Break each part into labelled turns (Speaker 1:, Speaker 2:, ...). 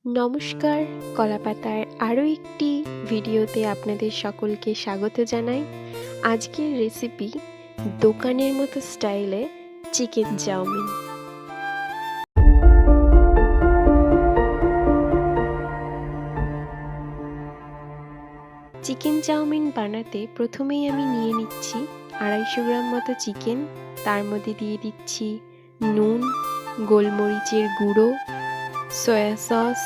Speaker 1: নমস্কার, কলাপাতার আরও একটি ভিডিওতে আপনাদের সকলকে স্বাগত জানাই। আজকের রেসিপি দোকানের মতো স্টাইলে চিকেন চাউমিন। চিকেন চাউমিন বানাতে প্রথমেই আমি নিয়ে নিচ্ছি 250 গ্রাম মতো চিকেন। তার মধ্যে দিয়ে দিচ্ছি নুন, গোলমরিচের গুঁড়ো, সয়া সস,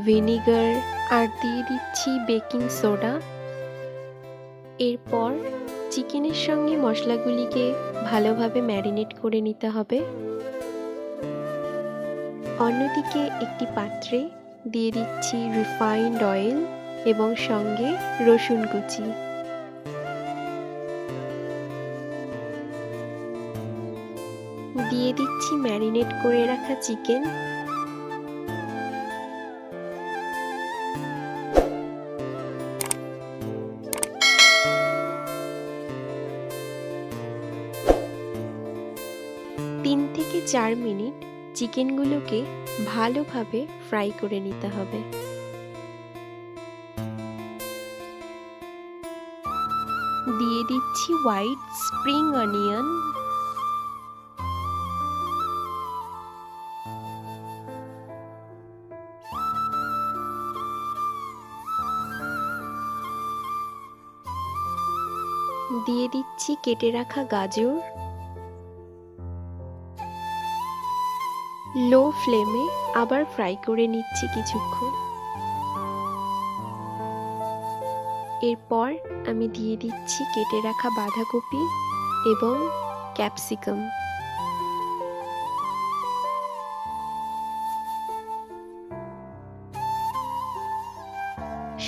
Speaker 1: ভিনিগার আর দিয়ে দিচ্ছি বেকিং সোডা। এরপর চিকেনের সঙ্গে মশলাগুলিকে ভালোভাবে ম্যারিনেট করে নিতে হবে। অন্যদিকে একটি পাত্রে দিয়ে দিচ্ছি রিফাইন্ড অয়েল এবং সঙ্গে রসুন কুচি। দিয়ে দিচ্ছি ম্যারিনেট করে রাখা চিকেন। তিন থেকে 4 মিনিট চিকেনগুলোকে ভালোভাবে ফ্রাই করে নিতে হবে। দিয়ে দিচ্ছি হোয়াইট স্প্রিং অনিয়ন, দিয়ে দিচ্ছি কেটে রাখা গাজর। লো ফ্লেমে আবার ফ্রাই করে নিচ্ছি কিছুক্ষণ। এরপর আমি দিয়ে দিচ্ছি কেটে রাখা বাঁধাকপি এবং ক্যাপসিকাম।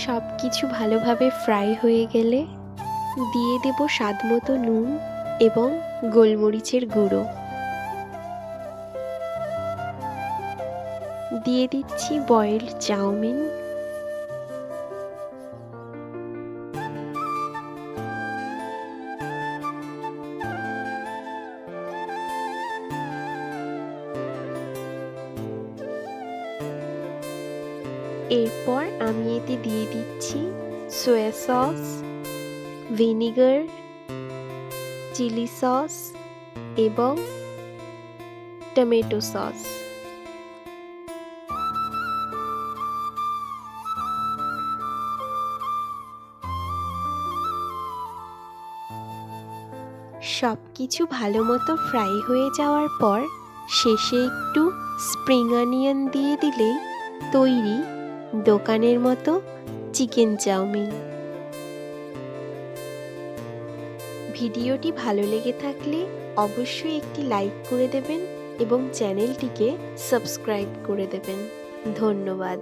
Speaker 1: সব কিছু ভালোভাবে ফ্রাই হয়ে গেলে দিয়ে দেব স্বাদমতো নুন এবং গোলমরিচের গুঁড়ো। দিয়ে দিচ্ছি বয়েলড চাউমিন। এরপর আমি এতে দিয়ে দিচ্ছি soy sauce, vinegar, chilli sauce এবং টমেটো সস। সব কিছু ভালো মতো ফ্রাই হয়ে যাওয়ার পর শেষে একটু স্প্রিং অনিয়ন দিয়ে দিলেই তৈরি দোকানের মতো চিকেন চাউমিন। ভিডিওটি ভালো লেগে থাকলে অবশ্যই একটি লাইক করে দেবেন এবং চ্যানেলটিকে সাবস্ক্রাইব করে দেবেন। ধন্যবাদ।